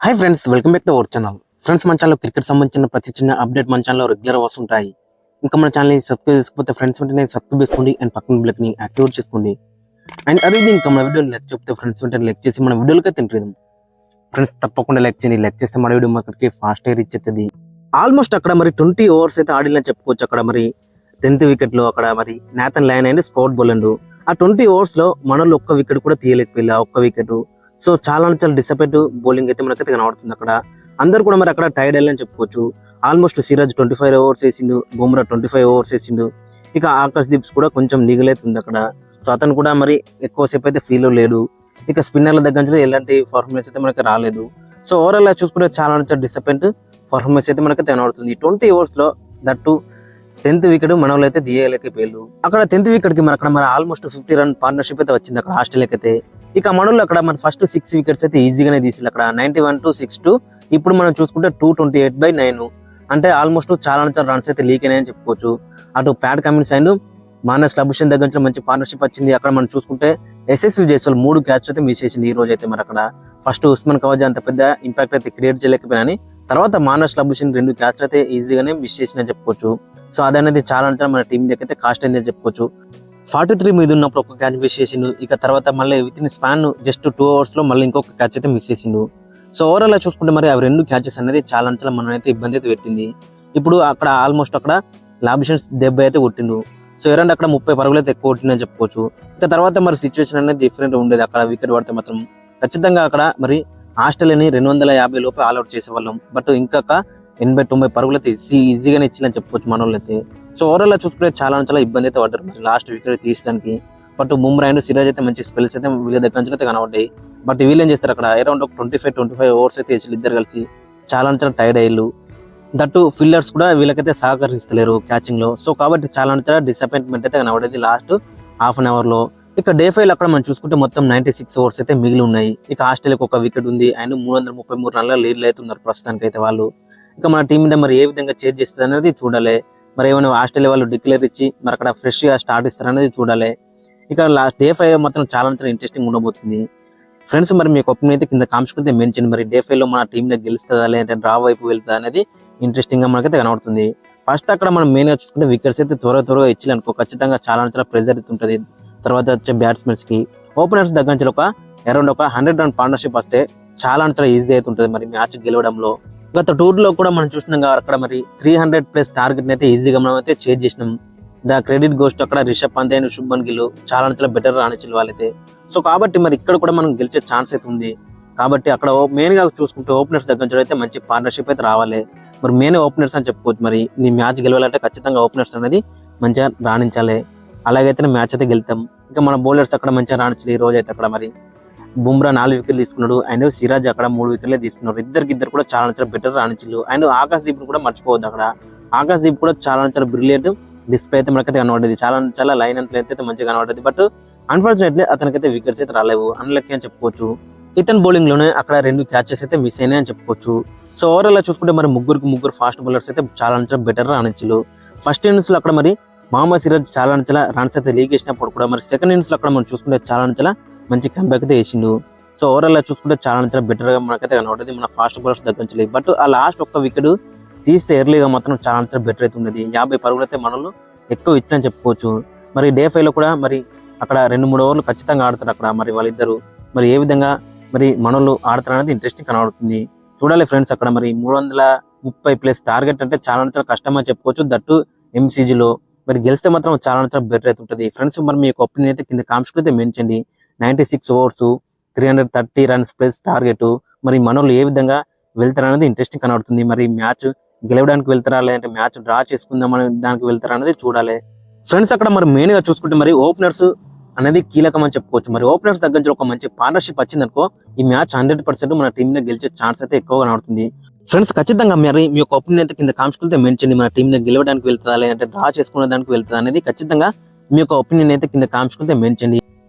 Hi friends, welcome back to our channel. Friends, మన ఛానల్లో cricket సంబంధించిన ప్రతి చిన్న అప్డేట్ మన ఛానల్లో రెగ్యులర్ వస్తుంటాయి. ఇంకా మన ఛానల్ని సబ్స్క్రైబ్ చేసుకోకపోతే ఫ్రెండ్స్ వెంటనే సబ్స్క్రైబ్ చేసుకోండి అండ్ పక్కన బెల్ని యాక్టివేట్ చేసుకోండి. అండ్ అదే ఇంకా మన వీడియోని లైక్ చెప్తే ఫ్రెండ్స్ వెంటనే లైక్ చేసి మన వీడియోలకి తింటుంది. ఫ్రెండ్స్ తప్పకుండా లైక్ చేయండి. లైక్ చేస్తే మన వీడియో మనకి ఫాస్ట్ రీచ్ అవుతుంది. ఆల్మోస్ట్ అక్కడ మరి 20 ఓవర్స్ అయితే ఆడిలని చెప్పుకోవచ్చు. అక్కడ మరి 10th వికెట్లో అక్కడ మరి నాథన్ లయన్ అండ్ స్కాట్ బోలండ్ ఆ 20 ఓవర్స్ లో మనలో ఒక్క వికెట్ కూడా తీయలేకపోయింది. ఆ ఒక్క వికెట్. సో చాలా డిసప్పాయింట్ బౌలింగ్ అయితే మనకైతే కనబడుతుంది. అక్కడ అందరు కూడా మరి అక్కడ టైర్డ్ అయ్యాలని చెప్పుకోవచ్చు. ఆల్మోస్ట్ సిరాజ్ 25 ఓవర్స్ వేసిండు, బుమ్రా 25 ఓవర్స్ వేసిండు. ఇక ఆకాశ్ దీప్స్ కూడా కొంచెం నిగలైతుంది అక్కడ. సో అతను కూడా మరి ఎక్కువసేపు అయితే ఫీల్ లేడు. ఇక స్పిన్నర్ల దగ్గర నుంచి ఎలాంటి పర్ఫార్మెన్స్ అయితే మనకి రాలేదు. సో ఓవరాల్ చూసుకుంటే చాలా డిసప్పాయింట్ పర్ఫార్మెన్స్ అయితే మనకైతే కనబడుతుంది. 20 ఓవర్స్ లో దట్టు 10th వికెట్ మనలో అయితే తీయలేకపోయారు. అక్కడ 10th వికెట్ కి మరి అక్కడ మరి ఆల్మోస్ట్ 50 రన్ పార్ట్నర్షిప్ అయితే వచ్చింది అక్కడ ఆస్ట్రేలియాకి అయితే. ఇక మనలో అక్కడ మన ఫస్ట్ 6 వికెట్స్ అయితే ఈజీగానే తీసింది అక్కడ 91-62. ఇప్పుడు మనం చూసుకుంటే 228/9 అంటే ఆల్మోస్ట్ చాలా రన్స్ అయితే లీక్ అయినాయని చెప్పుకోవచ్చు. అటు Pat Cummins and Manas Labuschagne దగ్గర నుంచి మంచి పార్ట్నర్షిప్ వచ్చింది. అక్కడ మనం చూసుకుంటే యశస్వి జైస్వాల్ 3 క్యాచ్ అయితే మిస్ చేసింది ఈ రోజు అయితే. మరి అక్కడ ఫస్ట్ ఉస్మాన్ ఖవాజా అంత పెద్ద ఇంపాక్ట్ అయితే క్రియేట్ చేయలేకపోయినా తర్వాత మానస్ లబుషన్ 2 క్యాచ్ అయితే ఈజీగానే మిస్ చేసిందని చెప్పుకోవచ్చు. సో అదనేది చాలా మన టీం అయితే కాస్ట్ అయిందని చెప్పుకోవచ్చు. 43 మీద ఉన్నప్పుడు ఒక క్యాచ్ మిస్ చేసిండు. ఇక తర్వాత మళ్ళీ with in span just 2 hours లో మళ్ళీ ఇంకొక క్యాచ్ అయితే మిస్ చేసిండు. సో ఓవరాల్ చూసుకుంటే మరి అవి 2 క్యాచెస్ అనేది చాలా మనం అయితే ఇబ్బంది అయితే పెట్టింది. ఇప్పుడు అక్కడ ఆల్మోస్ట్ అక్కడ లాబిషన్స్ 70 అయితే కొట్టిండు. సో ఎరండి అక్కడ 30 పరుగులు అయితే ఎక్కువ కొట్టిందని చెప్పుకోవచ్చు. ఇక తర్వాత మరి సిచ్యువేషన్ అనేది డిఫరెంట్ ఉండేది. అక్కడ వికెట్ పడితే మాత్రం ఖచ్చితంగా అక్కడ మరి ఆస్ట్రేలియాని 250 లోపే ఆల్అౌట్ చేసేవాళ్ళం. బట్ ఇంకా 80-90 పరుగులు అయితే ఈజీగానే ఇచ్చిందని చెప్పుకోవచ్చు మన వాళ్ళు అయితే. సో ఓవరాల్ చూసుకుంటే చాలా ఇబ్బంది అయితే పడ్డారు మరి లాస్ట్ వికెట్ తీయడానికి. బట్ బుమ్రా అండ్ సిరాజ్ అయితే మంచి స్పెల్స్ అయితే వీళ్ళ దగ్గర నుంచి అయితే కనబడ్డాయి. బట్ వీళ్ళు ఏం చేస్తారు అక్కడ అరౌండ్ 25 ఓవర్స్ అయితే వేసి ఇద్దరు కలిసి చాలా టైర్డ్ అయ్యారు. దట్టు ఫీల్డర్స్ కూడా వీళ్ళకైతే సహకరిస్తలేరు క్యాచింగ్ లో. సో కాబట్టి చాలా డిసప్పాయింట్మెంట్ అయితే కనబడేది లాస్ట్ హాఫ్ అన్ అవర్ లో. ఇక డే 5 అక్కడ మనం చూసుకుంటే మొత్తం 96 ఓవర్స్ అయితే మిగిలి ఉన్నాయి. ఇక ఆస్ట్రేలియాకి ఒక వికెట్ ఉంది. అండ్ 333 రన్ల లీడ్లు అయితే ఉన్నారు ప్రస్తుతానికి అయితే వాళ్ళు. ఇక మన టీం మరి ఏ విధంగా చేంజ్ చేస్తుంది అనేది చూడాలి. మరి ఏమైనా ఆస్ట్రేలియా వాళ్ళు డిక్లేర్ ఇచ్చి మరి అక్కడ ఫ్రెష్ గా స్టార్ట్ ఇస్తారనేది చూడాలి. ఇక లాస్ట్ డే 5 మాత్రం చాలా ఇంట్రెస్టింగ్ ఉండబోతుంది. ఫ్రెండ్స్, మరి మీకు ఒపీనియన్ అయితే కింద కామెంట్స్ కింద మెన్షన్. మరి డే 5 లో మన టీం గెలుస్తుందా లేదంటే డ్రా వైపు వెళ్తుందా అనేది ఇంట్రెస్టింగ్ గా మనకైతే కనబడుతుంది. ఫస్ట్ అక్కడ మనం మెయిన్ గా చూసుకుంటే వికెట్స్ అయితే త్వరగా ఇచ్చాలనుకో ఖచ్చితంగా చాలా ప్రెజర్ అయితే ఉంటుంది. తర్వాత వచ్చే బ్యాట్స్మెన్స్ కి ఓపెనర్స్ దగ్గర నుంచి అరౌండ్ ఒక 100 రన్ పార్ట్నర్షిప్ వస్తే చాలా ఈజీ అయితే ఉంటుంది మరి మ్యాచ్ గెలవడంలో. గత టూర్ లో కూడా మనం చూసినాం అక్కడ మరి 300+ టార్గెట్ అయితే ఈజీగా మనం అయితే చేజ్ చేసినాం. ద క్రెడిట్ గోస్ట్ అక్కడ రిషబ్ పంత్ అండ్ శుభ్మన్ గిల్ చాలా బెటర్ రాణించారు వాళ్ళైతే. సో కాబట్టి మరి ఇక్కడ కూడా మనం గెలిచే ఛాన్స్ అయితే ఉంది. కాబట్టి అక్కడ మెయిన్ గా చూసుకుంటే ఓపెనర్స్ దగ్గర నుంచి అయితే మంచి పార్ట్నర్షిప్ అయితే రావాలి. మరి మెయిన్ ఓపెనర్స్ అని చెప్పుకోవచ్చు. మరి ఈ మ్యాచ్ గెలవాలంటే ఖచ్చితంగా ఓపెనర్స్ అనేది మంచిగా రాణించాలి. అలాగైతే మ్యాచ్ అయితే గెలుతాం. ఇంకా మన బౌలర్స్ అక్కడ మంచిగా రాణించాలి ఈ రోజు అయితే. అక్కడ మరి బుమ్రా 4 వికెట్లు తీసుకున్నాడు అండ్ సిరాజ్ అక్కడ 3 వికెట్లే తీసుకున్నారు. ఇద్దరు కూడా చాలా బెటర్ రాణించారు. అండ్ ఆకాశ్ దీప్ కూడా మర్చిపోవద్దు. అక్కడ ఆకాశ్ దీప్ కూడా చాలా బ్రిలియంట్ డిస్ప్లే అయితే మనకైతే కనబడేది. చాలా లైన్ అంత అయితే మంచిగా కనబడేది. బట్ అన్ఫార్చునేట్లీ అతనికైతే వికెట్స్ అయితే రాలేవు. అన్లక్కీ అని చెప్పుకోవచ్చు. ఇతని బౌలింగ్ లోనే అక్కడ 2 క్యాచెస్ అయితే మిస్ అయినాయి అని చెప్పుకోవచ్చు. సో ఓవరాల్ చూసుకుంటే మరి ముగ్గురు ఫాస్ట్ బౌలర్స్ అయితే చాలా బెటర్ రాణించారు. ఫస్ట్ ఇన్నింగ్స్ లో అక్కడ మరి మహమ్మద్ సిరాజ్ చాలా రన్స్ అయితే లీక్ చేసినప్పుడు కూడా మరి సెకండ్ ఇన్నింగ్స్ లో అక్కడ మనం చూసుకుంటే చాలా మంచి కంబ్యాక్ అయితే వేసిండు. సో ఓవరాల్ చూసుకుంటే చాలా బెటర్ గా మనకైతే కనబడేది మన ఫాస్ట్ బౌలర్స్ దగ్గర నుంచి. బట్ ఆ లాస్ట్ ఒక్క వికెట్ తీస్తే ఎర్లీగా మాత్రం చాలా బెటర్ అయితే ఉండేది. 50 పరుగులు అయితే మనలు ఎక్కువ ఇచ్చని చెప్పుకోవచ్చు. మరి డే 5 లో కూడా మరి అక్కడ 2-3 ఓవర్లు ఖచ్చితంగా ఆడతారు అక్కడ మరి వాళ్ళిద్దరు. మరి ఏ విధంగా మరి మనోళ్ళు ఆడతారు అనేది ఇంట్రెస్టింగ్ కనబడుతుంది. చూడాలి ఫ్రెండ్స్. అక్కడ మరి 330+ టార్గెట్ అంటే చాలా కష్టం అని చెప్పుకోవచ్చు. దట్టు ఎంసీజీలో మరి గెలిస్తే మాత్రం చాలా బెటర్ అయితే ఉంటుంది. ఫ్రెండ్స్, మరి మీ యొక్క ఒపీనియన్ అయితే కింద కామెంట్స్ అయితే మెన్షన్ చేయండి. 96 ఓవర్స్ 330 రన్స్ ప్లస్ టార్గెట్ మరి మనోళ్ళు ఏ విధంగా వెళ్తారు అనేది ఇంట్రెస్టింగ్ కనబడుతుంది. మరి మ్యాచ్ గెలవడానికి వెళ్తారా లేదంటే మ్యాచ్ డ్రా చేసుకుందాం అనే దానికి వెళ్తారా అనేది చూడాలి. ఫ్రెండ్స్, అక్కడ మరి మెయిన్ గా చూసుకుంటే మరి ఓపెనర్స్ అనేది కీలకం అని చెప్పుకోవచ్చు. మరి ఓపెనర్స్ దగ్గర నుంచి ఒక మంచి పార్ట్నర్షిప్ వచ్చిందనుకో ఈ మ్యాచ్ 100% మన టీం గెలిచే ఛాన్స్ అయితే ఎక్కువగా కనబడుతుంది. ఫ్రెండ్స్, ఖచ్చితంగా మరి మీ యొక్క ఒపీనియన్ అయితే కింద కామెంట్స్ కింద మెన్షన్ చేయండి. మన టీం గెలవడానికి వెళ్తుందా లేదంటే డ్రా చేసుకునే దానికి వెళ్తుందా అనేది ఖచ్చితంగా మీ యొక్క ఒపీనియన్ అయితే కింద కామెంట్స్ కింద మెన్షన్ చేయండి.